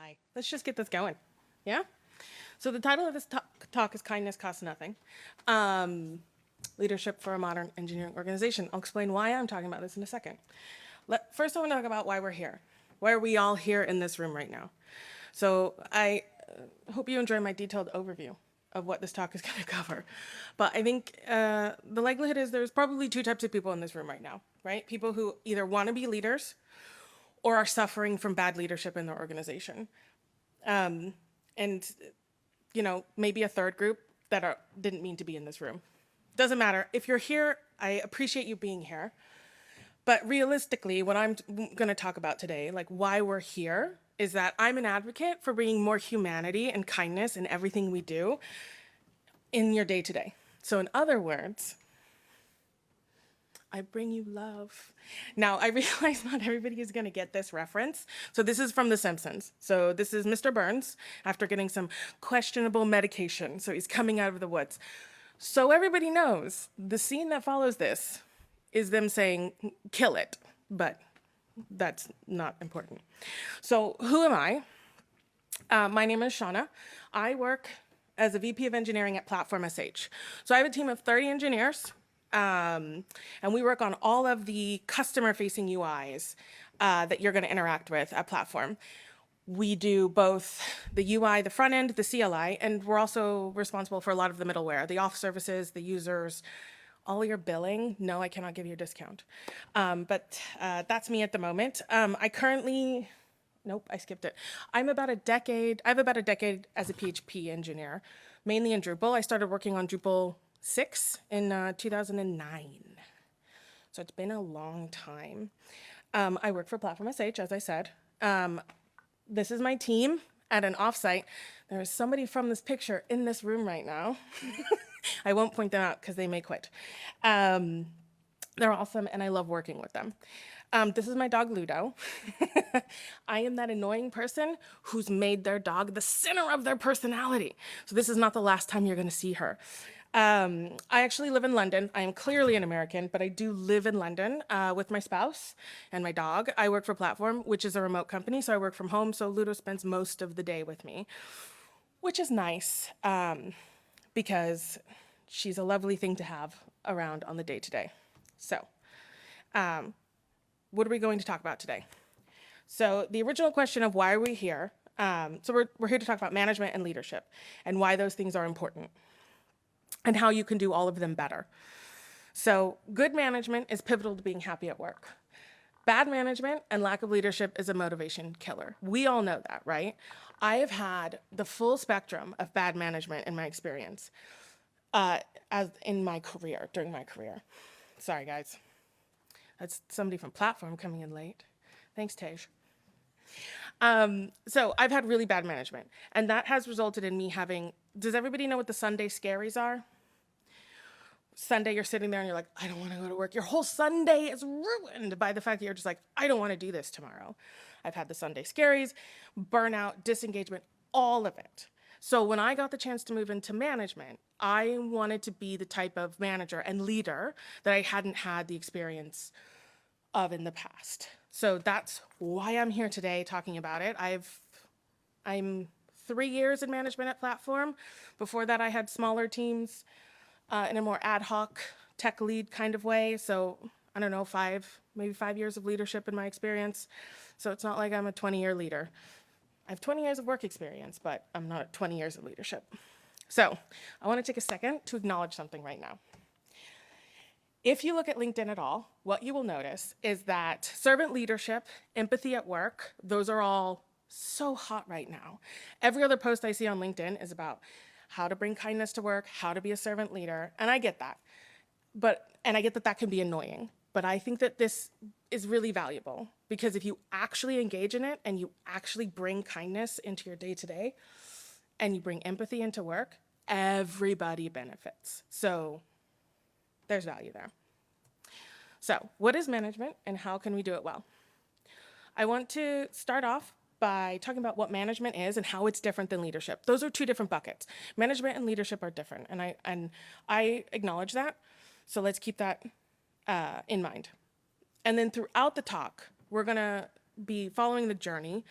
Hi. Let's just get this going. Yeah? So the title of this talk is Kindness Costs Nothing. Leadership for a Modern Engineering Organization. I'll explain why I'm talking about this in a second. First, I want to talk about why we're here. Why are we all here in this room right now? So I hope you enjoy my detailed overview of what this talk is going to cover. But I think the likelihood is there's probably two types of people in this room right now, right? People who either want to be leaders or are suffering from bad leadership in their organization. And, maybe a third group that didn't mean to be in this room. Doesn't matter. If you're here, I appreciate you being here. But realistically, what I'm going to talk about today, like why we're here, is that I'm an advocate for bringing more humanity and kindness in everything we do in your day-to-day. So in other words, I bring you love. Now, I realize not everybody is going to get this reference. So this is from The Simpsons. So this is Mr. Burns after getting some questionable medication. So he's coming out of the woods. So everybody knows the scene that follows this is them saying, kill it. But that's not important. So who am I? My name is Shauna. I work as a VP of Engineering at Platform SH. So I have a team of 30 engineers. And we work on all of the customer-facing UIs that you're going to interact with at Platform. We do both the UI, the front end, the CLI, and we're also responsible for a lot of the middleware, the off services, the users, all your billing. No, I cannot give you a discount. But that's me at the moment. Nope, I skipped it. I have about a decade as a PHP engineer, mainly in Drupal. I started working on Drupal 6 in 2009. So it's been a long time. I work for Platform SH, as I said. This is my team at an offsite. There is somebody from this picture in this room right now. I won't point them out because they may quit. They're awesome and I love working with them. This is my dog, Ludo. I am that annoying person who's made their dog the center of their personality. So this is not the last time you're gonna see her. I actually live in London. I am clearly an American, but I do live in London with my spouse and my dog. I work for Platform, which is a remote company, so I work from home, so Ludo spends most of the day with me, which is nice because she's a lovely thing to have around on the day-to-day. So, what are we going to talk about today? So the original question of why are we here? So we're here to talk about management and leadership and why those things are important and how you can do all of them better. So good management is pivotal to being happy at work. Bad management and lack of leadership is a motivation killer. We all know that, right? I have had the full spectrum of bad management in my experience during my career. Sorry, guys. That's somebody from Platform coming in late. Thanks, Tej. So I've had really bad management, and that has resulted in me having, does everybody know what the Sunday scaries are? Sunday, you're sitting there and you're like, I don't want to go to work. Your whole Sunday is ruined by the fact that you're just like, I don't want to do this tomorrow. I've had the Sunday scaries, burnout, disengagement, all of it. So when I got the chance to move into management, I wanted to be the type of manager and leader that I hadn't had the experience of in the past. So that's why I'm here today talking about it. I'm 3 years in management at Platform. Before that, I had smaller teams in a more ad hoc tech lead kind of way. So I don't know, maybe 5 years of leadership in my experience. So it's not like I'm a 20-year leader. I have 20 years of work experience, but I'm not 20 years of leadership. So I want to take a second to acknowledge something right now. If you look at LinkedIn at all, what you will notice is that servant leadership, empathy at work, those are all so hot right now. Every other post I see on LinkedIn is about how to bring kindness to work, how to be a servant leader, and I get that. And I get that that can be annoying, but I think that this is really valuable because if you actually engage in it and you actually bring kindness into your day-to-day and you bring empathy into work, everybody benefits. So there's value there. So what is management and how can we do it well? I want to start off by talking about what management is and how it's different than leadership. Those are two different buckets. Management and leadership are different, and I acknowledge that. So let's keep that in mind. And then throughout the talk, we're gonna be following the journey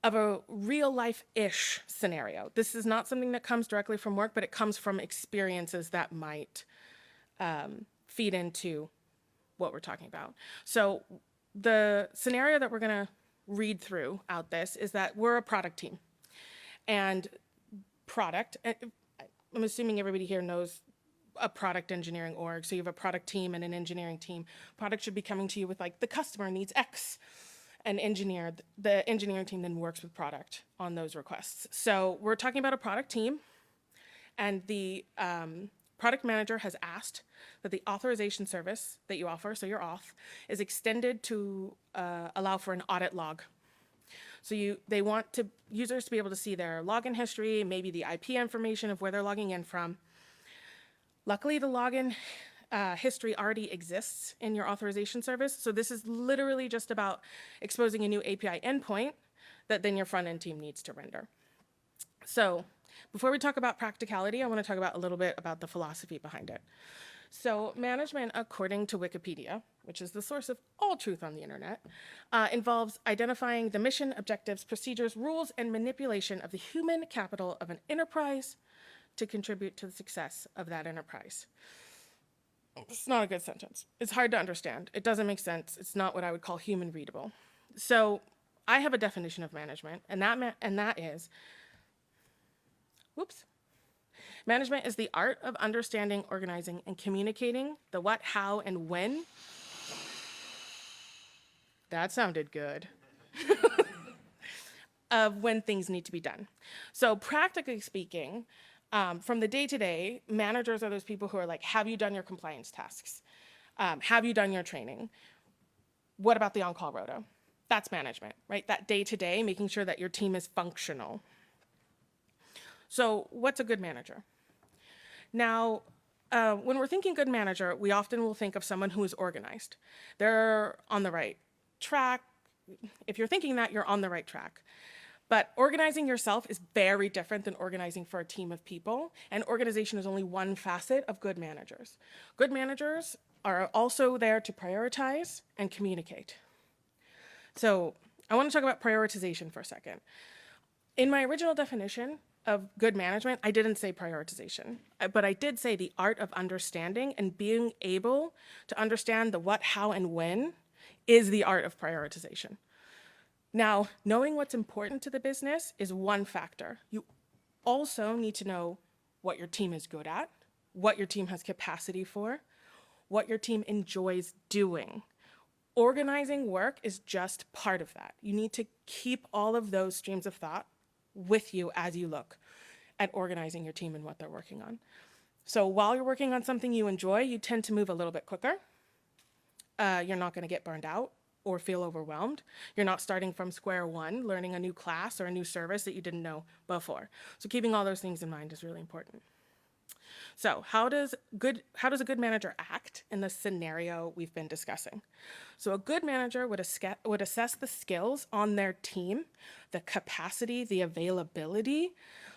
of a real life-ish scenario. This is not something that comes directly from work, but it comes from experiences that might feed into what we're talking about. So the scenario that we're going to read through out this is that we're a product team. And I'm assuming everybody here knows a product engineering org. So you have a product team and an engineering team. Product should be coming to you with like, the customer needs X. The engineering team then works with product on those requests. So we're talking about a product team, and the product manager has asked that the authorization service that you offer, so your auth, is extended to allow for an audit log. So they want users to be able to see their login history, maybe the IP information of where they're logging in from. Luckily, the login history already exists in your authorization service. So this is literally just about exposing a new API endpoint that then your front-end team needs to render. So before we talk about practicality, I want to talk about a little bit about the philosophy behind it. So management, according to Wikipedia, which is the source of all truth on the internet, involves identifying the mission, objectives, procedures, rules, and manipulation of the human capital of an enterprise to contribute to the success of that enterprise. It's not a good sentence. It's hard to understand. It doesn't make sense. It's not what I would call human readable. So I have a definition of management, and that is, management is the art of understanding, organizing, and communicating the what, how, and when. That sounded good. Of when things need to be done. So practically speaking, from the day-to-day, managers are those people who are like, have you done your compliance tasks? Have you done your training? What about the on-call rota? That's management, right? That day-to-day, making sure that your team is functional. So what's a good manager? Now, when we're thinking good manager, we often will think of someone who is organized. They're on the right track. If you're thinking that, you're on the right track. But organizing yourself is very different than organizing for a team of people, and organization is only one facet of good managers. Good managers are also there to prioritize and communicate. So I want to talk about prioritization for a second. In my original definition of good management, I didn't say prioritization, but I did say the art of understanding, and being able to understand the what, how, and when is the art of prioritization. Now, knowing what's important to the business is one factor. You also need to know what your team is good at, what your team has capacity for, what your team enjoys doing. Organizing work is just part of that. You need to keep all of those streams of thought with you as you look at organizing your team and what they're working on. So while you're working on something you enjoy, you tend to move a little bit quicker. You're not going to get burned out or feel overwhelmed. You're not starting from square one, learning a new class or a new service that you didn't know before. So keeping all those things in mind is really important. So how does a good manager act in the scenario we've been discussing? So a good manager would assess the skills on their team, the capacity, the availability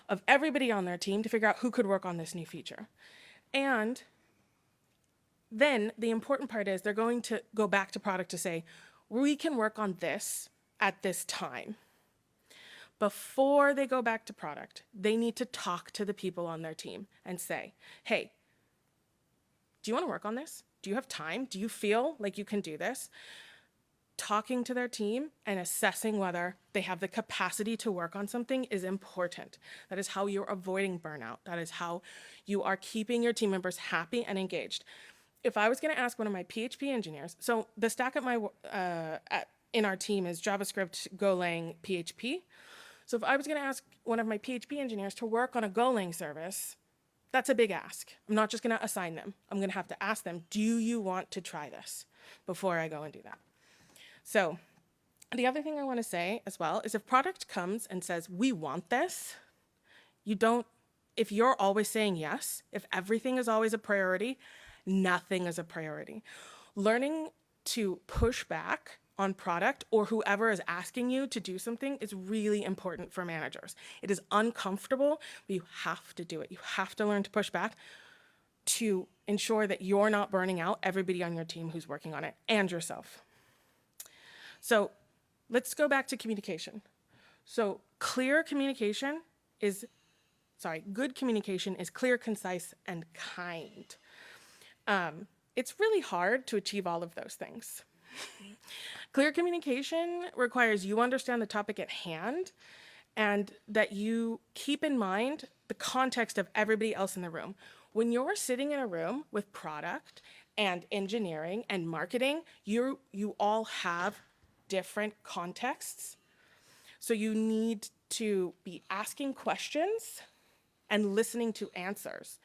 of everybody on their team to figure out who could work on this new feature. And then the important part is they're going to go back to product to say, we can work on this at this time. Before they go back to product, they need to talk to the people on their team and say, hey, do you want to work on this? Do you have time? Do you feel like you can do this? Talking to their team and assessing whether they have the capacity to work on something is important. That is how you're avoiding burnout. That is how you are keeping your team members happy and engaged. If I was going to ask one of my PHP engineers, so the stack in our team is JavaScript, Golang, PHP. So if I was going to ask one of my PHP engineers to work on a Golang service, that's a big ask. I'm not just going to assign them. I'm going to have to ask them, do you want to try this before I go and do that? So the other thing I want to say as well is if product comes and says, we want this, if you're always saying yes, if everything is always a priority, nothing is a priority. Learning to push back on product or whoever is asking you to do something is really important for managers. It is uncomfortable, but you have to do it. You have to learn to push back to ensure that you're not burning out everybody on your team who's working on it and yourself. So let's go back to communication. So good communication is clear, concise, and kind. It's really hard to achieve all of those things. Clear communication requires you understand the topic at hand and that you keep in mind the context of everybody else in the room. When you're sitting in a room with product and engineering and marketing, you all have different contexts. So you need to be asking questions and listening to answers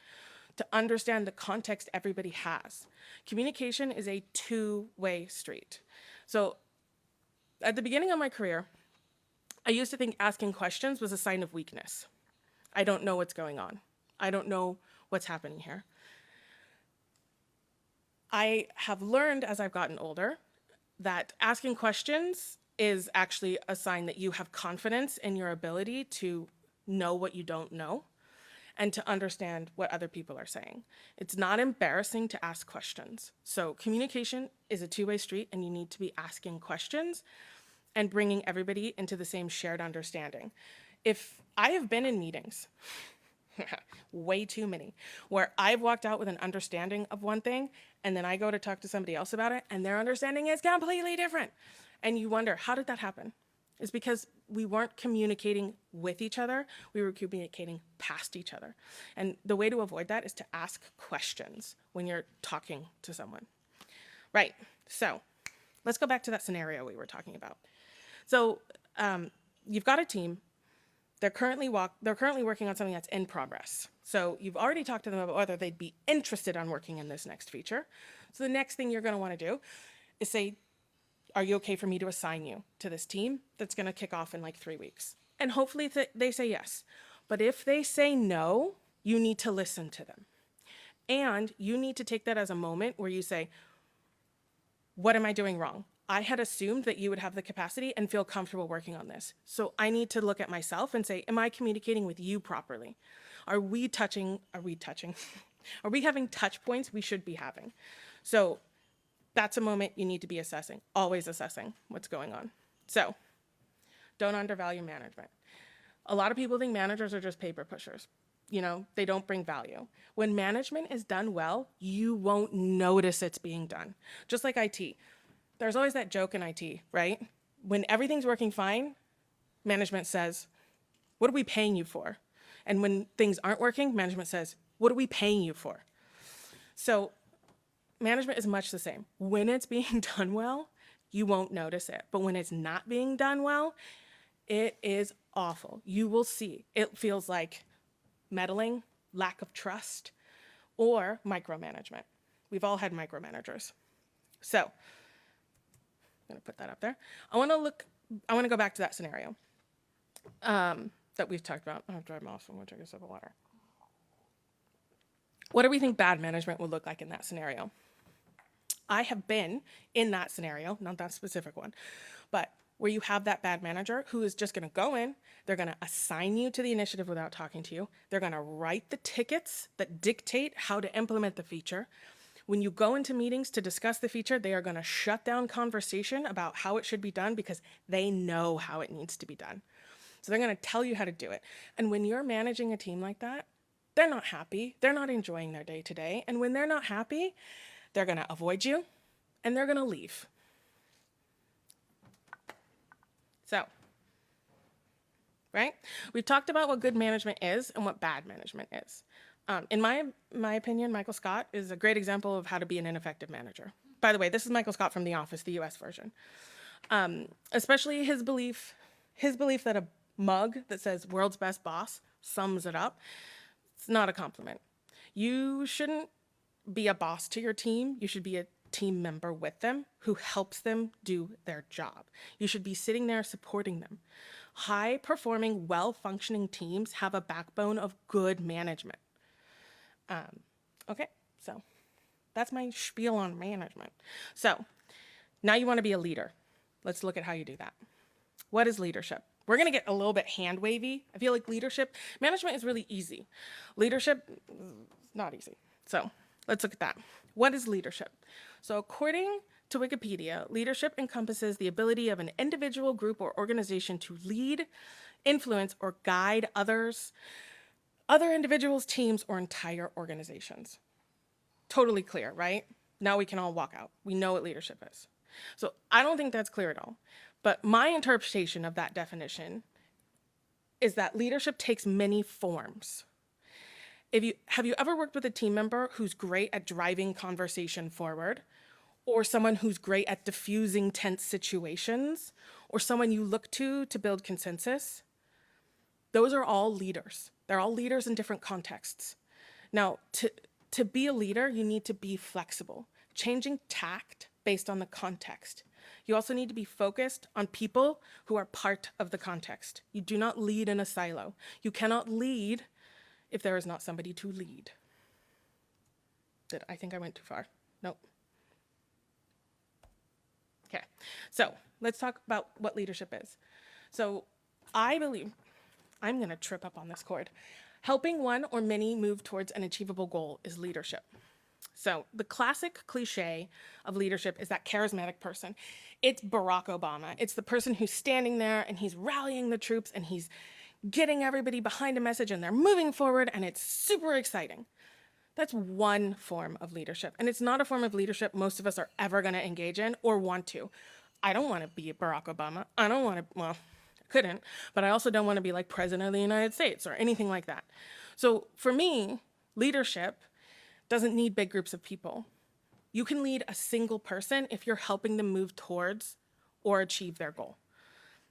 to understand the context everybody has. Communication is a two-way street. So at the beginning of my career, I used to think asking questions was a sign of weakness. I don't know what's going on. I don't know what's happening here. I have learned as I've gotten older that asking questions is actually a sign that you have confidence in your ability to know what you don't know and to understand what other people are saying. It's not embarrassing to ask questions. So communication is a two-way street, and you need to be asking questions and bringing everybody into the same shared understanding. If I have been in meetings, way too many, where I've walked out with an understanding of one thing, and then I go to talk to somebody else about it, and their understanding is completely different. And you wonder, how did that happen? It's because we weren't communicating with each other, we were communicating past each other. And the way to avoid that is to ask questions when you're talking to someone. Right, so let's go back to that scenario we were talking about. So you've got a team, they're currently working on something that's in progress. So you've already talked to them about whether they'd be interested on working in this next feature. So the next thing you're gonna wanna do is say, are you okay for me to assign you to this team that's gonna kick off in like 3 weeks? And hopefully they say yes. But if they say no, you need to listen to them. And you need to take that as a moment where you say, what am I doing wrong? I had assumed that you would have the capacity and feel comfortable working on this. So I need to look at myself and say, am I communicating with you properly? Are we having touch points we should be having? So that's a moment you need to be assessing, always assessing what's going on. So don't undervalue management. A lot of people think managers are just paper pushers. You know, they don't bring value. When management is done well, you won't notice it's being done. Just like IT. There's always that joke in IT, right? When everything's working fine, management says, what are we paying you for? And when things aren't working, management says, what are we paying you for? So management is much the same. When it's being done well, you won't notice it. But when it's not being done well, it is awful. You will see. It feels like meddling, lack of trust, or micromanagement. We've all had micromanagers. So I'm gonna put that up there. I wanna go back to that scenario that we've talked about. I'll dry mouth, so I'm gonna take a sip of water. What do we think bad management would look like in that scenario? I have been in that scenario, not that specific one, but where you have that bad manager who is just gonna go in, they're gonna assign you to the initiative without talking to you, they're gonna write the tickets that dictate how to implement the feature. When you go into meetings to discuss the feature, they are gonna shut down conversation about how it should be done because they know how it needs to be done. So they're gonna tell you how to do it. And when you're managing a team like that, they're not happy, they're not enjoying their day to day, and when they're not happy, they're gonna avoid you and they're gonna leave. So, right? We've talked about what good management is and what bad management is. In my opinion, Michael Scott is a great example of how to be an ineffective manager. By the way, this is Michael Scott from The Office, the US version. Especially his belief that a mug that says world's best boss sums it up. It's not a compliment. You shouldn't be a boss to your team. You should be a team member with them who helps them do their job. You should be sitting there supporting them. High-performing, well-functioning teams have a backbone of good management. Okay, so that's my spiel on management. So now you want to be a leader. Let's look at how you do that. What is leadership? We're going to get a little bit hand-wavy. I feel like management is really easy. Leadership is not easy. So let's look at that. What is leadership? So according to Wikipedia, leadership encompasses the ability of an individual, group, or organization to lead, influence, or guide others, other individuals, teams, or entire organizations. Totally clear, right? Now we can all walk out. We know what leadership is. So I don't think that's clear at all. But my interpretation of that definition is that leadership takes many forms. Have you ever worked with a team member who's great at driving conversation forward, or someone who's great at diffusing tense situations, or someone you look to build consensus? Those are all leaders. They're all leaders in different contexts. Now, to be a leader, you need to be flexible, changing tact based on the context. You also need to be focused on people who are part of the context. You do not lead in a silo. You cannot lead if there is not somebody to lead. I think I went too far. Nope. Okay, so let's talk about what leadership is. So I believe, I'm gonna trip up on this cord. Helping one or many move towards an achievable goal is leadership. So the classic cliche of leadership is that charismatic person. It's Barack Obama. It's the person who's standing there and he's rallying the troops and he's getting everybody behind a message and they're moving forward and it's super exciting. That's one form of leadership. And it's not a form of leadership most of us are ever gonna engage in or want to. I don't wanna be Barack Obama. I don't wanna, well, I couldn't, but I also don't wanna be like President of the United States or anything like that. So for me, leadership doesn't need big groups of people. You can lead a single person if you're helping them move towards or achieve their goal.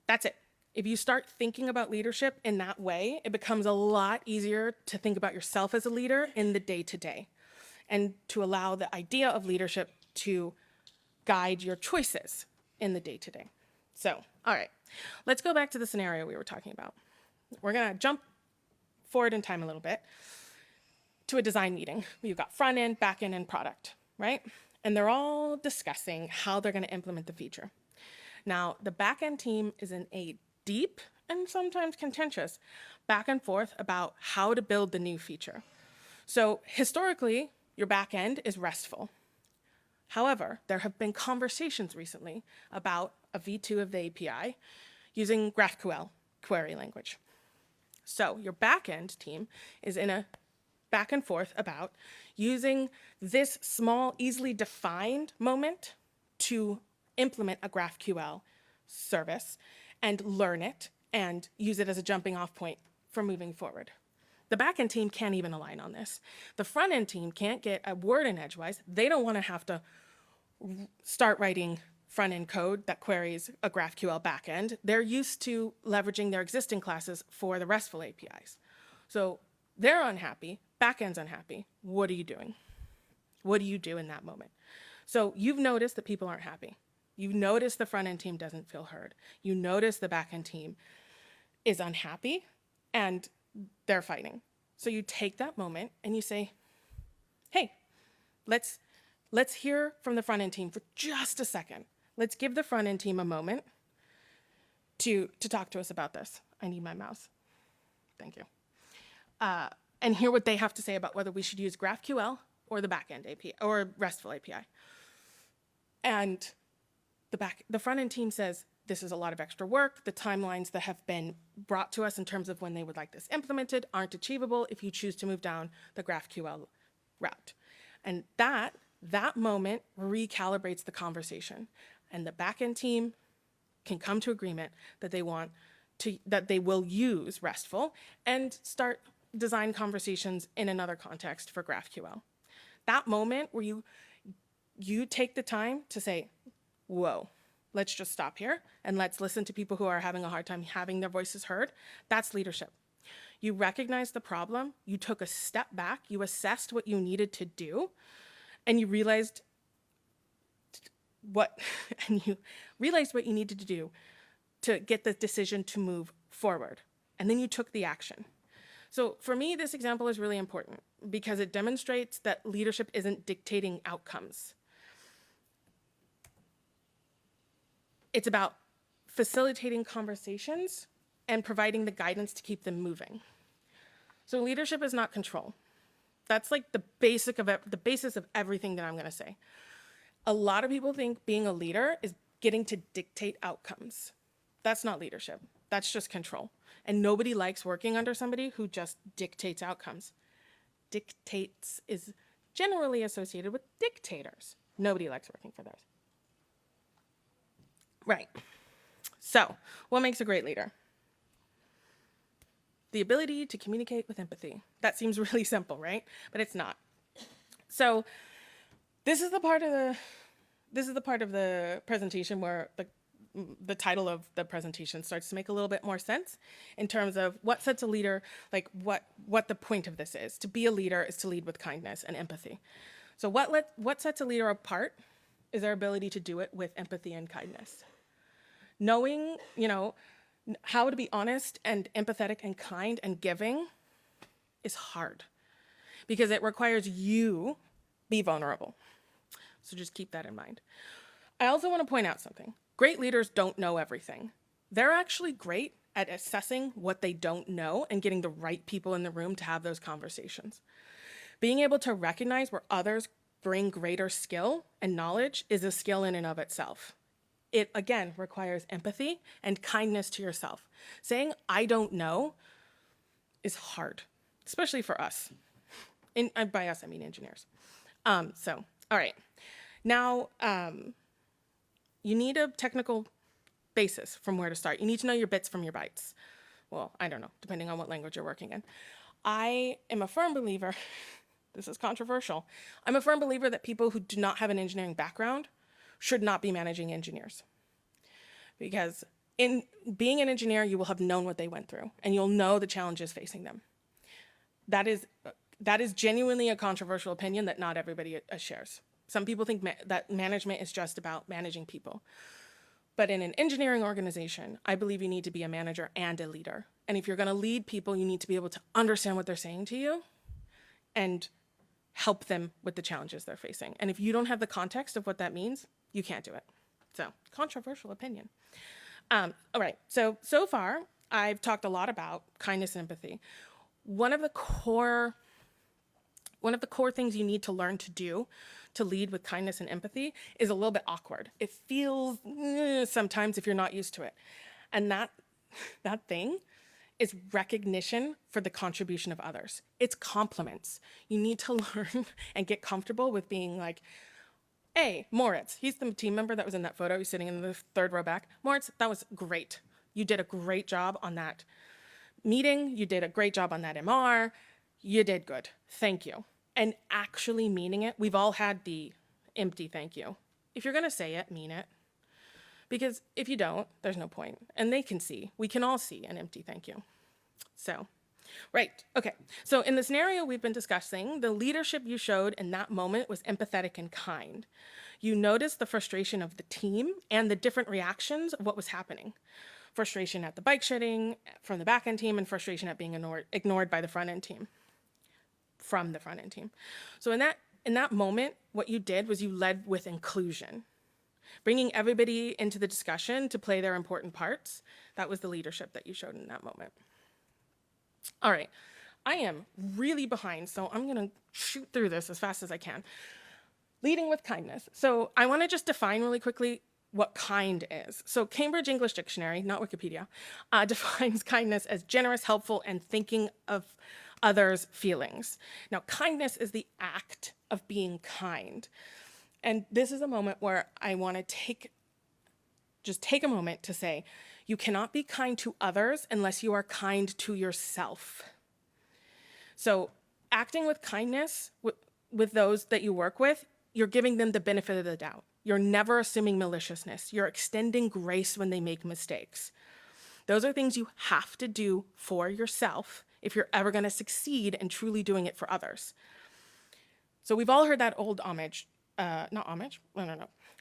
That's it. If you start thinking about leadership in that way, it becomes a lot easier to think about yourself as a leader in the day-to-day and to allow the idea of leadership to guide your choices in the day-to-day. So, all right, let's go back to the scenario we were talking about. We're gonna jump forward in time a little bit to a design meeting. You've got front end, back end, and product, right? And they're all discussing how they're gonna implement the feature. Now, the back end team is in a deep and sometimes contentious back and forth about how to build the new feature. So historically, your back end is RESTful. However, there have been conversations recently about a V2 of the API using GraphQL query language. So your back end team is in a back and forth about using this small, easily defined moment to implement a GraphQL service and learn it and use it as a jumping off point for moving forward. The backend team can't even align on this. The front end team can't get a word in edgewise. They don't want to have to start writing front end code that queries a GraphQL backend. They're used to leveraging their existing classes for the RESTful APIs. So they're unhappy, backend's unhappy. What are you doing? What do you do in that moment? So you've noticed that people aren't happy. You've noticed the front end team doesn't feel heard. You notice the back end team is unhappy and they're fighting. So you take that moment and you say, hey, let's hear from the front end team for just a second. Let's give the front end team a moment to talk to us about this. I need my mouse. Thank you. And hear what they have to say about whether we should use GraphQL or the backend API or RESTful API. And the front end team says, this is a lot of extra work. The timelines that have been brought to us in terms of when they would like this implemented aren't achievable if you choose to move down the GraphQL route. And that moment recalibrates the conversation. And the backend team can come to agreement that they will use RESTful and start design conversations in another context for GraphQL. That moment where you take the time to say, whoa, let's just stop here and let's listen to people who are having a hard time having their voices heard. That's leadership. You recognized the problem, you took a step back, you assessed what you needed to do, and you realized what you needed to do to get the decision to move forward. And then you took the action. So for me, this example is really important because it demonstrates that leadership isn't dictating outcomes. It's about facilitating conversations and providing the guidance to keep them moving. So leadership is not control. That's like the basis of everything that I'm gonna say. A lot of people think being a leader is getting to dictate outcomes. That's not leadership. That's just control. And nobody likes working under somebody who just dictates outcomes. Dictates is generally associated with dictators. Nobody likes working for those. Right. So, what makes a great leader? The ability to communicate with empathy. That seems really simple, right? But it's not. So, this is the part of the presentation where the title of the presentation starts to make a little bit more sense in terms of what sets a leader, like what the point of this is. To be a leader is to lead with kindness and empathy. So what sets a leader apart is their ability to do it with empathy and kindness. Knowing, how to be honest and empathetic and kind and giving is hard because it requires you be vulnerable. So just keep that in mind. I also want to point out something. Great leaders don't know everything. They're actually great at assessing what they don't know and getting the right people in the room to have those conversations. Being able to recognize where others bring greater skill and knowledge is a skill in and of itself. It, again, requires empathy and kindness to yourself. Saying, I don't know, is hard, especially for us. By us, I mean engineers. All right. Now, you need a technical basis from where to start. You need to know your bits from your bytes. Well, I don't know, depending on what language you're working in. I am a firm believer, this is controversial, I'm a firm believer that people who do not have an engineering background should not be managing engineers. Because in being an engineer, you will have known what they went through, and you'll know the challenges facing them. That is genuinely a controversial opinion that not everybody shares. Some people think that management is just about managing people. But in an engineering organization, I believe you need to be a manager and a leader. And if you're going to lead people, you need to be able to understand what they're saying to you and help them with the challenges they're facing. And if you don't have the context of what that means, you can't do it. So, controversial opinion. All right, so far, I've talked a lot about kindness and empathy. One of the core things you need to learn to do to lead with kindness and empathy is a little bit awkward. It feels sometimes if you're not used to it. And that thing is recognition for the contribution of others. It's compliments. You need to learn and get comfortable with being like, hey, Moritz, he's the team member that was in that photo. He's sitting in the third row back. Moritz, that was great. You did a great job on that meeting. You did a great job on that MR. You did good. Thank you. And actually meaning it. We've all had the empty thank you. If you're going to say it, mean it. Because if you don't, there's no point. And they can see. We can all see an empty thank you. So, right. Okay. So in the scenario we've been discussing, the leadership you showed in that moment was empathetic and kind. You noticed the frustration of the team and the different reactions of what was happening. Frustration at the bike shedding from the back-end team and frustration at being ignored by the front-end team. From the front-end team. So in that moment, what you did was you led with inclusion. Bringing everybody into the discussion to play their important parts. That was the leadership that you showed in that moment. All right, I am really behind, so I'm gonna shoot through this as fast as I can. Leading with kindness. So I wanna just define really quickly what kind is. So Cambridge English Dictionary, not Wikipedia, defines kindness as generous, helpful, and thinking of others' feelings. Now, kindness is the act of being kind. And this is a moment where I want to take a moment to say, you cannot be kind to others unless you are kind to yourself. So acting with kindness with those that you work with, you're giving them the benefit of the doubt. You're never assuming maliciousness. You're extending grace when they make mistakes. Those are things you have to do for yourself if you're ever going to succeed in truly doing it for others. So we've all heard that old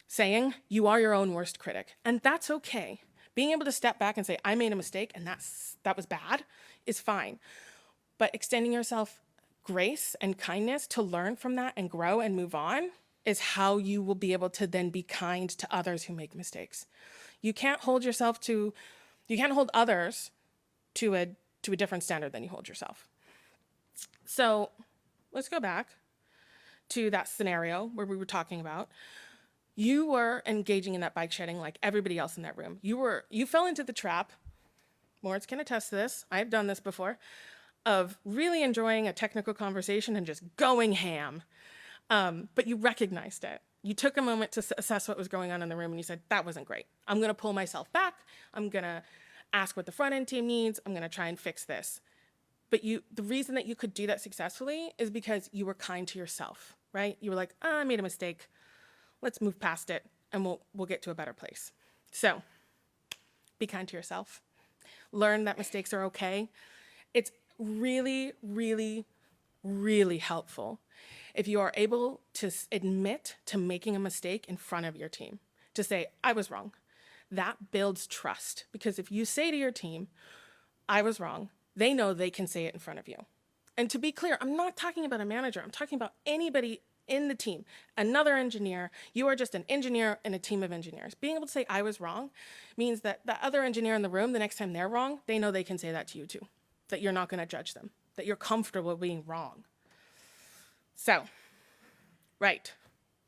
saying, you are your own worst critic. And that's okay. Being able to step back and say, I made a mistake and that was bad is fine. But extending yourself grace and kindness to learn from that and grow and move on is how you will be able to then be kind to others who make mistakes. You can't hold others to a different standard than you hold yourself. So let's go back to that scenario where we were talking about. You were engaging in that bike shedding like everybody else in that room. You fell into the trap. Moritz can attest to this. I've done this before, of really enjoying a technical conversation and just going ham. But you recognized it. You took a moment to assess what was going on in the room and you said, that wasn't great. I'm gonna pull myself back. I'm gonna ask what the front end team needs. I'm gonna try and fix this. But the reason that you could do that successfully is because you were kind to yourself, right? You were like, I made a mistake. Let's move past it and we'll get to a better place. So be kind to yourself. Learn that mistakes are okay. It's really, really, really helpful if you are able to admit to making a mistake in front of your team, to say, I was wrong. That builds trust, because if you say to your team, I was wrong, they know they can say it in front of you. And to be clear, I'm not talking about a manager. I'm talking about anybody in the team, another engineer. You are just an engineer in a team of engineers. Being able to say I was wrong means that the other engineer in the room, the next time they're wrong, they know they can say that to you too, that you're not going to judge them, that you're comfortable being wrong. So, right,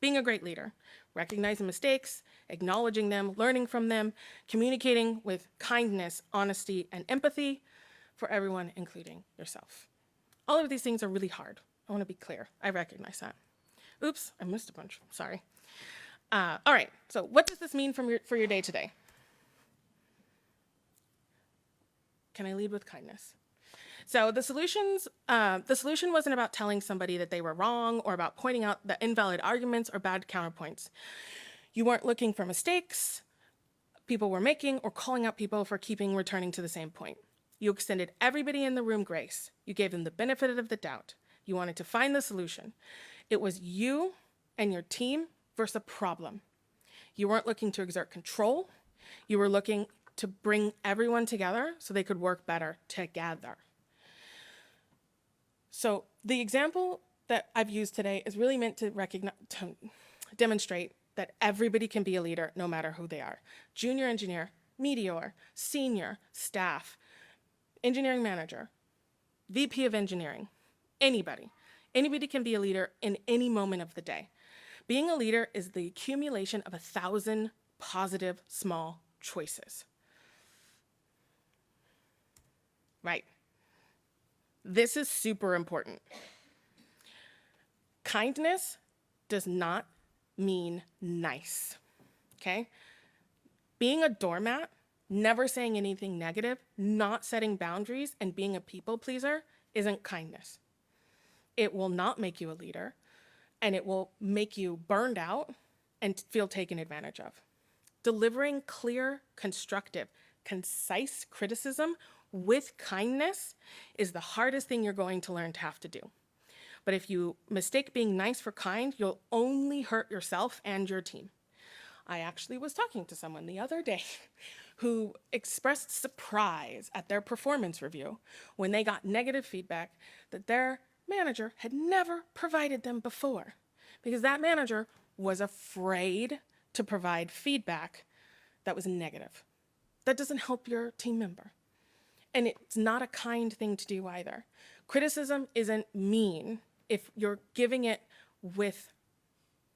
being a great leader, recognizing mistakes, acknowledging them, learning from them, communicating with kindness, honesty, and empathy for everyone, including yourself. All of these things are really hard. I want to be clear. I recognize that. Oops, I missed a bunch. Sorry. All right, so what does this mean for your day today? Can I lead with kindness? So the solution wasn't about telling somebody that they were wrong or about pointing out the invalid arguments or bad counterpoints. You weren't looking for mistakes people were making or calling out people for returning to the same point. You extended everybody in the room grace. You gave them the benefit of the doubt. You wanted to find the solution. It was you and your team versus a problem. You weren't looking to exert control. You were looking to bring everyone together so they could work better together. So the example that I've used today is really meant to demonstrate that everybody can be a leader no matter who they are. Junior engineer, meteor, senior, staff, engineering manager, VP of engineering, anybody. Anybody can be a leader in any moment of the day. Being a leader is the accumulation of 1,000 positive small choices. Right. This is super important. Kindness does not mean nice, okay? Being a doormat, never saying anything negative, not setting boundaries, and being a people pleaser isn't kindness. It will not make you a leader, and it will make you burned out and feel taken advantage of. Delivering clear, constructive, concise criticism with kindness is the hardest thing you're going to learn to have to do. But if you mistake being nice for kind, you'll only hurt yourself and your team. I actually was talking to someone the other day who expressed surprise at their performance review when they got negative feedback that their manager had never provided them before, because that manager was afraid to provide feedback that was negative. That doesn't help your team member. And it's not a kind thing to do either. Criticism isn't mean if you're giving it with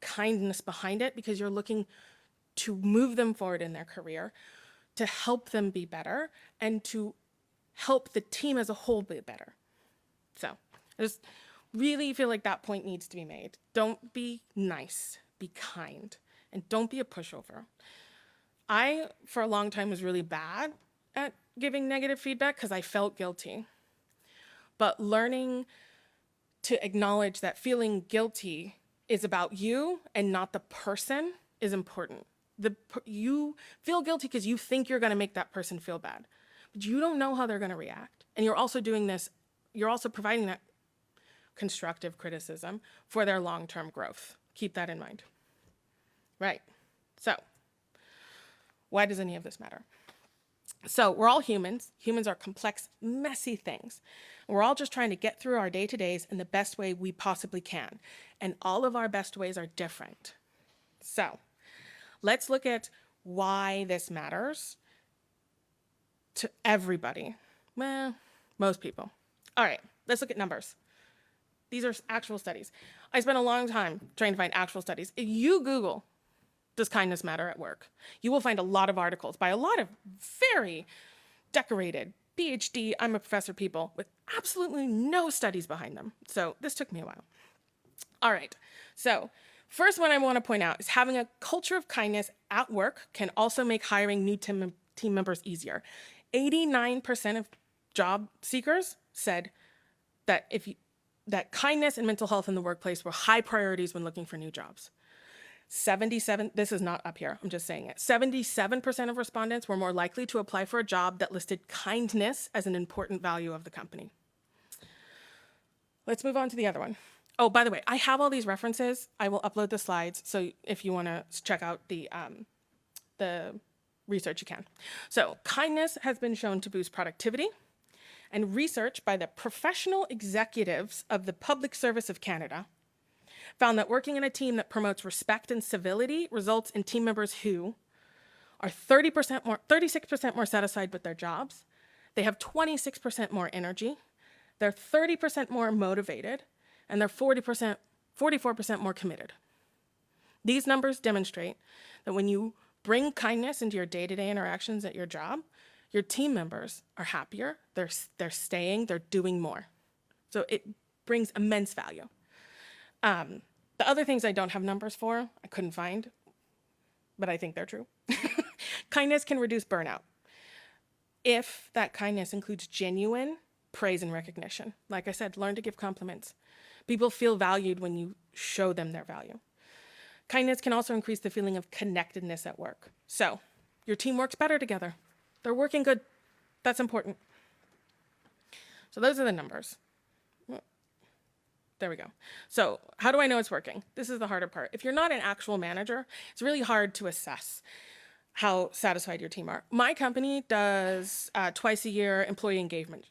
kindness behind it, because you're looking to move them forward in their career, to help them be better, and to help the team as a whole be better. So I just really feel like that point needs to be made. Don't be nice, be kind, and don't be a pushover. I, for a long time, was really bad at giving negative feedback because I felt guilty. But learning to acknowledge that feeling guilty is about you and not the person is important. You feel guilty because you think you're going to make that person feel bad, but you don't know how they're going to react. And you're also providing that constructive criticism for their long-term growth. Keep that in mind. Right. So why does any of this matter? So we're all humans. Humans are complex, messy things. We're all just trying to get through our day-to-days in the best way we possibly can. And all of our best ways are different. So let's look at why this matters to everybody. Well, most people. All right, let's look at numbers. These are actual studies. I spent a long time trying to find actual studies. If you Google Does kindness matter at work? You will find a lot of articles by a lot of very decorated PhD, I'm a professor people with absolutely no studies behind them. So this took me a while. All right, so first one I want to point out is having a culture of kindness at work can also make hiring new team members easier. 89% of job seekers said that that kindness and mental health in the workplace were high priorities when looking for new jobs. 77, this is not up here, I'm just saying it. 77% of respondents were more likely to apply for a job that listed kindness as an important value of the company. Let's move on to the other one. Oh, by the way, I have all these references. I will upload the slides, so if you want to check out the research, you can. So kindness has been shown to boost productivity, and research by the professional executives of the Public Service of Canada found that working in a team that promotes respect and civility results in team members who are 36% more satisfied with their jobs. They have 26% more energy. They're 30% more motivated, and they're 44% more committed. These numbers demonstrate that when you bring kindness into your day-to-day interactions at your job, your team members are happier, they're staying, they're doing more. So it brings immense value. The other things I don't have numbers for, I couldn't find, but I think they're true. Kindness can reduce burnout if that kindness includes genuine praise and recognition. Like I said, learn to give compliments. People feel valued when you show them their value. Kindness can also increase the feeling of connectedness at work. So your team works better together. They're working good. That's important. So those are the numbers. There we go. So how do I know it's working? This is the harder part. If you're not an actual manager, it's really hard to assess how satisfied your team are. My company does twice a year employee engagement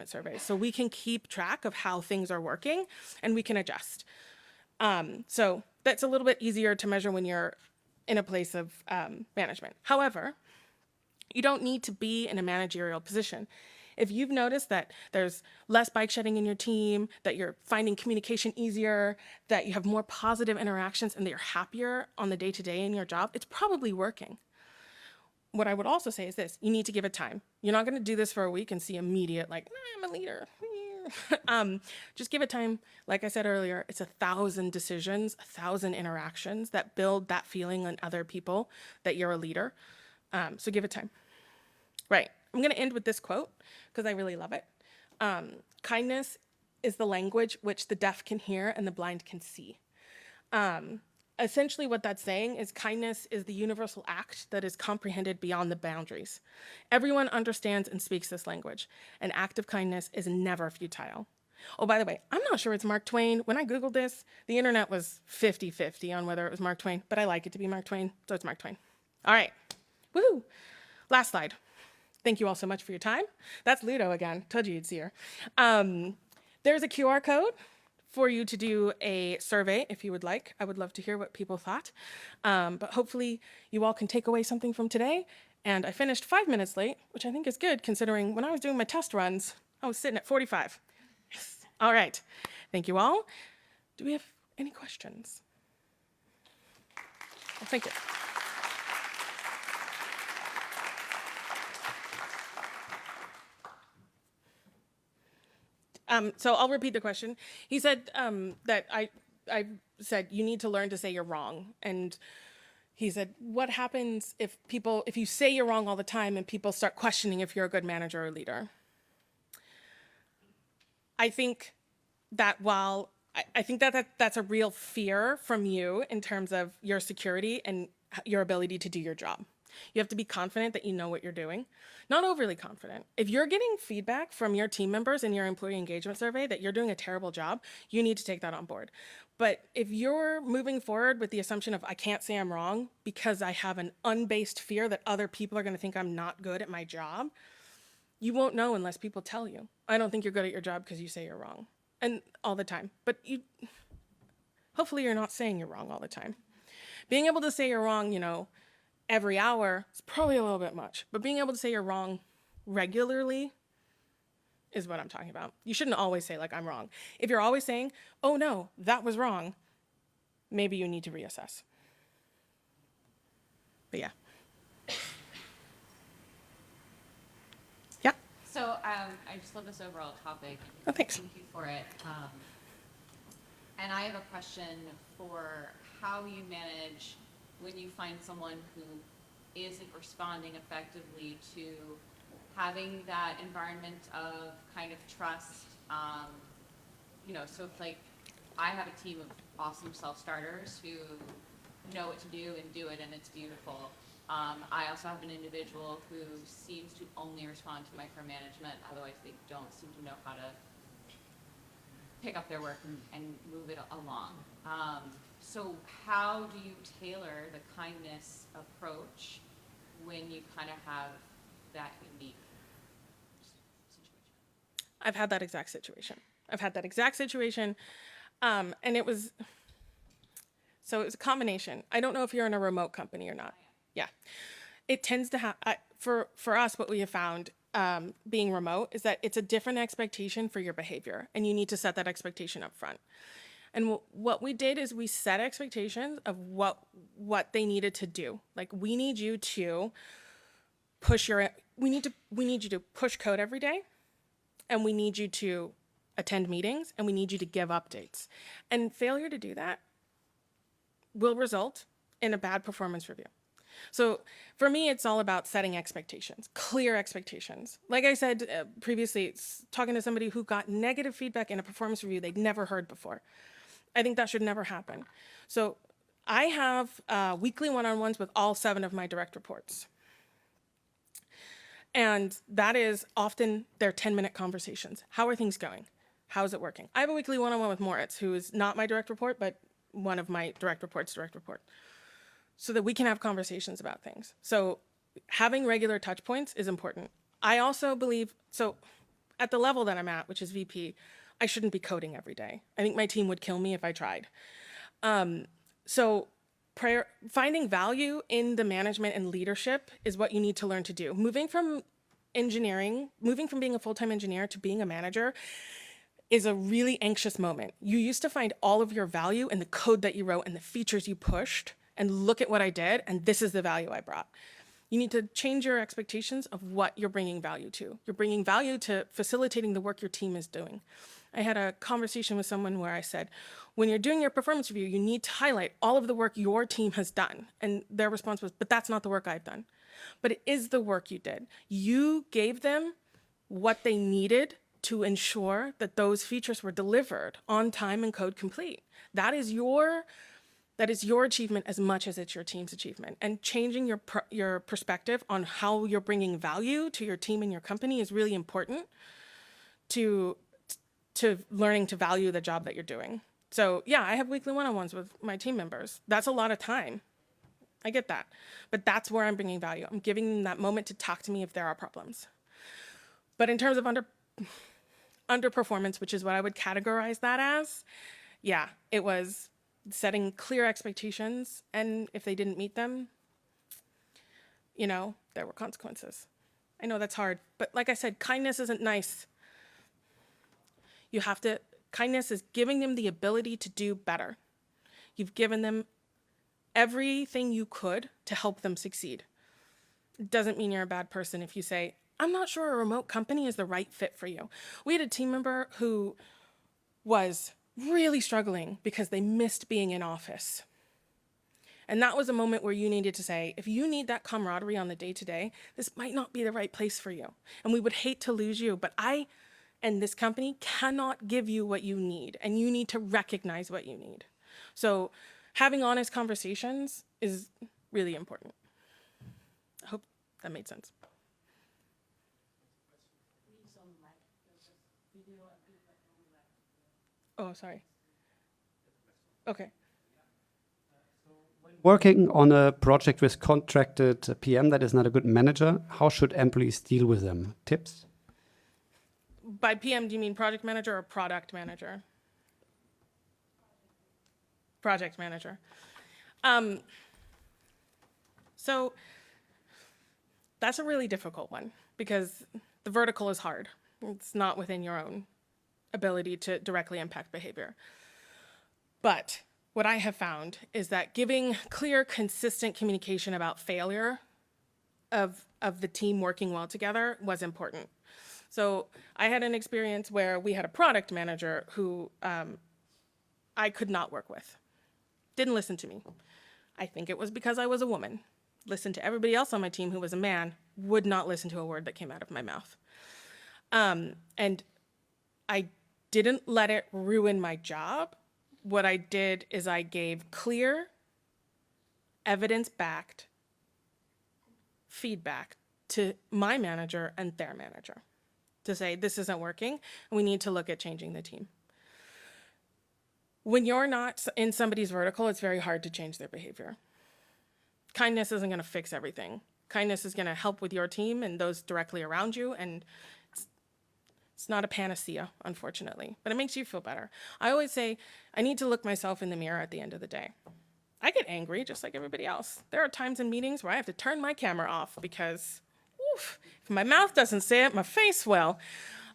surveys. So we can keep track of how things are working and we can adjust. So that's a little bit easier to measure when you're in a place of management. However, you don't need to be in a managerial position. If you've noticed that there's less bike shedding in your team, that you're finding communication easier, that you have more positive interactions, and that you're happier on the day-to-day in your job, it's probably working. What I would also say is this: you need to give it time. You're not going to do this for a week and see immediate, like, I'm a leader. Just give it time. Like I said earlier, it's 1,000 decisions, 1,000 interactions that build that feeling on other people that you're a leader. So give it time. Right. I'm going to end with this quote because I really love it. Kindness is the language which the deaf can hear and the blind can see. Essentially what that's saying is kindness is the universal act that is comprehended beyond the boundaries. Everyone understands and speaks this language. An act of kindness is never futile. Oh, by the way, I'm not sure it's Mark Twain. When I Googled this, the internet was 50-50 on whether it was Mark Twain, but I like it to be Mark Twain, so it's Mark Twain. All right. Woohoo! Last slide. Thank you all so much for your time. That's Ludo again. Told you you'd see her. There's a QR code for you to do a survey if you would like. I would love to hear what people thought. But hopefully you all can take away something from today. And I finished 5 minutes late, which I think is good considering when I was doing my test runs, I was sitting at 45. Yes. All right. Thank you all. Do we have any questions? Well, thank you. So I'll repeat the question. He said that I said you need to learn to say you're wrong. And he said, what happens if you say you're wrong all the time and people start questioning if you're a good manager or leader? I think that that's a real fear from you in terms of your security and your ability to do your job. You have to be confident that you know what you're doing, not overly confident. If you're getting feedback from your team members in your employee engagement survey that you're doing a terrible job, you need to take that on board. But if you're moving forward with the assumption of I can't say I'm wrong because I have an unbased fear that other people are going to think I'm not good at my job, you won't know unless people tell you. I don't think you're good at your job because you say you're wrong, and all the time. But hopefully you're not saying you're wrong all the time. Being able to say you're wrong, every hour is probably a little bit much, but being able to say you're wrong regularly is what I'm talking about. You shouldn't always say, like, I'm wrong. If you're always saying, oh no, that was wrong, maybe you need to reassess. But yeah. Yeah. So I just love this overall topic. Oh, thanks. Thank you for it. And I have a question for how you manage when you find someone who isn't responding effectively to having that environment of kind of trust. So it's like I have a team of awesome self-starters who know what to do and do it, and it's beautiful. I also have an individual who seems to only respond to micromanagement, otherwise they don't seem to know how to pick up their work and move it along. So how do you tailor the kindness approach when you kind of have that unique situation? I've had that exact situation. And it was a combination. I don't know if you're in a remote company or not. Yeah. It tends to have, for us, what we have found being remote is that it's a different expectation for your behavior, and you need to set that expectation up front. And what we did is we set expectations of what they needed to do. Like, we need you to we need you to push code every day, and we need you to attend meetings, and we need you to give updates. And failure to do that will result in a bad performance review. So for me, it's all about setting expectations, clear expectations. Like I said previously, talking to somebody who got negative feedback in a performance review they'd never heard before. I think that should never happen. So I have weekly one-on-ones with all 7 of my direct reports. And that is often their 10-minute conversations. How are things going? How is it working? I have a weekly one-on-one with Moritz, who is not my direct report, but one of my direct report, so that we can have conversations about things. So having regular touch points is important. I also believe, so at the level that I'm at, which is VP, I shouldn't be coding every day. I think my team would kill me if I tried. Finding value in the management and leadership is what you need to learn to do. Moving from being a full-time engineer to being a manager is a really anxious moment. You used to find all of your value in the code that you wrote and the features you pushed, and look at what I did, and this is the value I brought. You need to change your expectations of what you're bringing value to. You're bringing value to facilitating the work your team is doing. I had a conversation with someone where I said, when you're doing your performance review, you need to highlight all of the work your team has done. And their response was, but that's not the work I've done. But it is the work you did. You gave them what they needed to ensure that those features were delivered on time and code complete. That is your achievement as much as it's your team's achievement. And changing your perspective on how you're bringing value to your team and your company is really important to learning to value the job that you're doing. So yeah, I have weekly one-on-ones with my team members. That's a lot of time. I get that. But that's where I'm bringing value. I'm giving them that moment to talk to me if there are problems. But in terms of underperformance, which is what I would categorize that as, yeah, it was setting clear expectations, and if they didn't meet them, there were consequences. I know that's hard, but like I said, kindness isn't nice. Kindness is giving them the ability to do better. You've given them everything you could to help them succeed. It doesn't mean you're a bad person if you say, I'm not sure a remote company is the right fit for you. We had a team member who was really struggling because they missed being in office. And that was a moment where you needed to say, if you need that camaraderie on the day-to-day, this might not be the right place for you. And we would hate to lose you, but I and this company cannot give you what you need, and you need to recognize what you need. So having honest conversations is really important. I hope that made sense. Oh, sorry. Okay. Working on a project with contracted PM that is not a good manager, how should employees deal with them? Tips? By PM, do you mean project manager or product manager? Project manager. So that's a really difficult one because the vertical is hard. It's not within your own ability to directly impact behavior. But what I have found is that giving clear, consistent communication about failure of the team working well together was important. So I had an experience where we had a product manager who I could not work with, didn't listen to me. I think it was because I was a woman. Listened to everybody else on my team who was a man, would not listen to a word that came out of my mouth. And I didn't let it ruin my job. What I did is I gave clear, evidence-backed feedback to my manager and their manager to say, this isn't working, and we need to look at changing the team. When you're not in somebody's vertical, it's very hard to change their behavior. Kindness isn't going to fix everything. Kindness is going to help with your team and those directly around you, and it's not a panacea, unfortunately, but it makes you feel better. I always say, I need to look myself in the mirror at the end of the day. I get angry just like everybody else. There are times in meetings where I have to turn my camera off because if my mouth doesn't say it, my face will.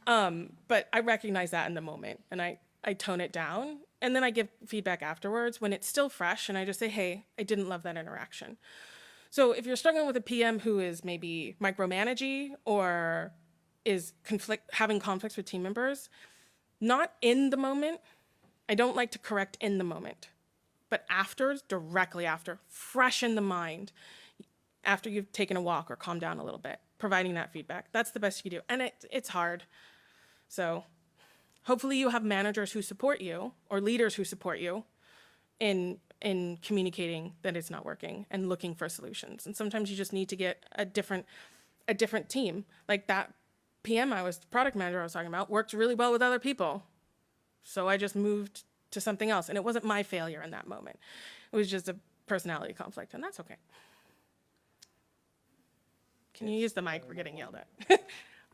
But I recognize that in the moment, and I tone it down, and then I give feedback afterwards when it's still fresh, and I just say, hey, I didn't love that interaction. So if you're struggling with a PM who is maybe micromanaging or is having conflicts with team members, not in the moment. I don't like to correct in the moment, but after, directly after, fresh in the mind, after you've taken a walk or calmed down a little bit, providing that feedback. That's the best you do. And it's hard. So hopefully you have managers who support you or leaders who support you in communicating that it's not working and looking for solutions. And sometimes you just need to get a different team. Like that PM product manager I was talking about, worked really well with other people. So I just moved to something else. And it wasn't my failure in that moment. It was just a personality conflict, and that's okay. Can you use the mic? We're getting yelled at.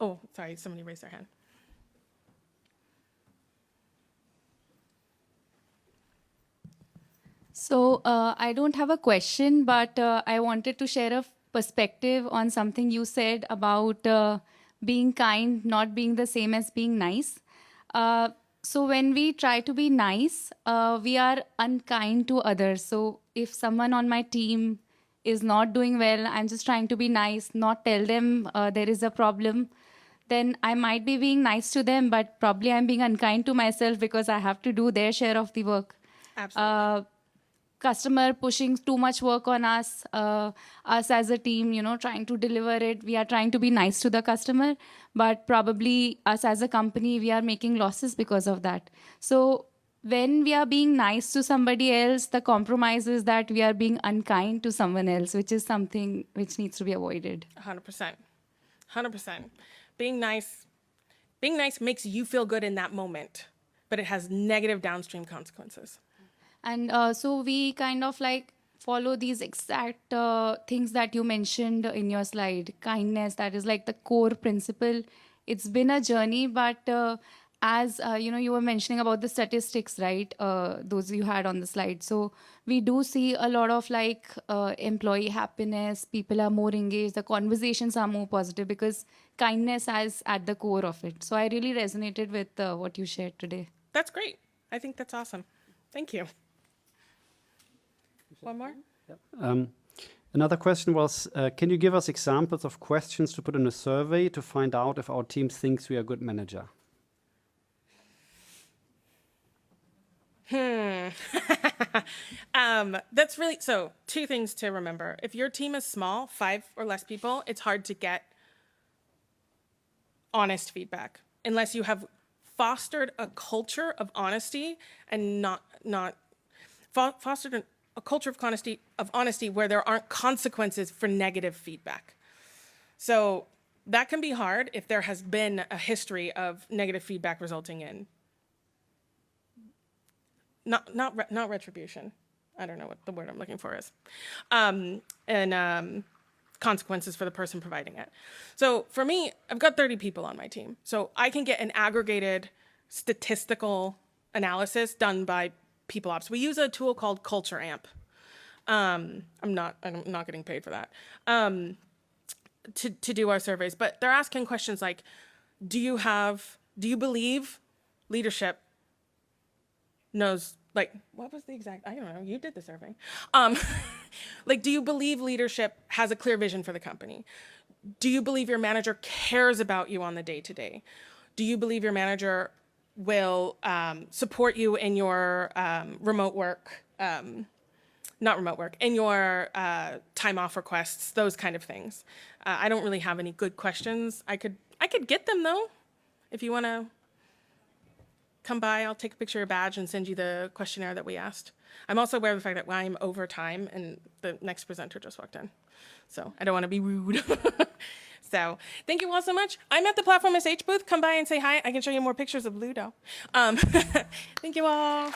Oh, sorry, somebody raised their hand. So I don't have a question, but I wanted to share a perspective on something you said about being kind, not being the same as being nice. So when we try to be nice, we are unkind to others. So if someone on my team is not doing well, I'm just trying to be nice, not tell them there is a problem, then I might be being nice to them, but probably I'm being unkind to myself because I have to do their share of the work. Absolutely. Customer pushing too much work on us, us as a team, trying to deliver it. We are trying to be nice to the customer, but probably us as a company, we are making losses because of that. So when we are being nice to somebody else, the compromise is that we are being unkind to someone else, which is something which needs to be avoided. 100%. 100%. Being nice makes you feel good in that moment, but it has negative downstream consequences. And so we kind of like follow these exact things that you mentioned in your slide. Kindness, that is like the core principle. It's been a journey, but as you were mentioning about the statistics, right? Those you had on the slide. So we do see a lot of like employee happiness. People are more engaged. The conversations are more positive because kindness is at the core of it. So I really resonated with what you shared today. That's great. I think that's awesome. Thank you. One more? Another question was, can you give us examples of questions to put in a survey to find out if our team thinks we are a good manager? That's really, so 2 things to remember. If your team is small, 5 or less people, it's hard to get honest feedback unless you have fostered a culture of honesty and fostered a culture of honesty where there aren't consequences for negative feedback. So that can be hard if there has been a history of negative feedback resulting in not retribution. I don't know what the word I'm looking for is. And consequences for the person providing it. So for me, I've got 30 people on my team. So I can get an aggregated statistical analysis done by people ops. We use a tool called Culture Amp. I'm not getting paid for that. To do our surveys, but they're asking questions like, do you believe leadership knows, like, what was the exact, I don't know, you did the survey. Like, do you believe leadership has a clear vision for the company? Do you believe your manager cares about you on the day-to-day? Do you believe your manager will support you in your remote work, not remote work, in your time off requests, those kind of things? I don't really have any good questions. I could get them though. If you want to come by, I'll take a picture of your badge and send you the questionnaire that we asked. I'm also aware of the fact that I'm over time and the next presenter just walked in. So I don't want to be rude. So thank you all so much. I'm at the Platform SH booth. Come by and say hi. I can show you more pictures of Ludo. Thank you all.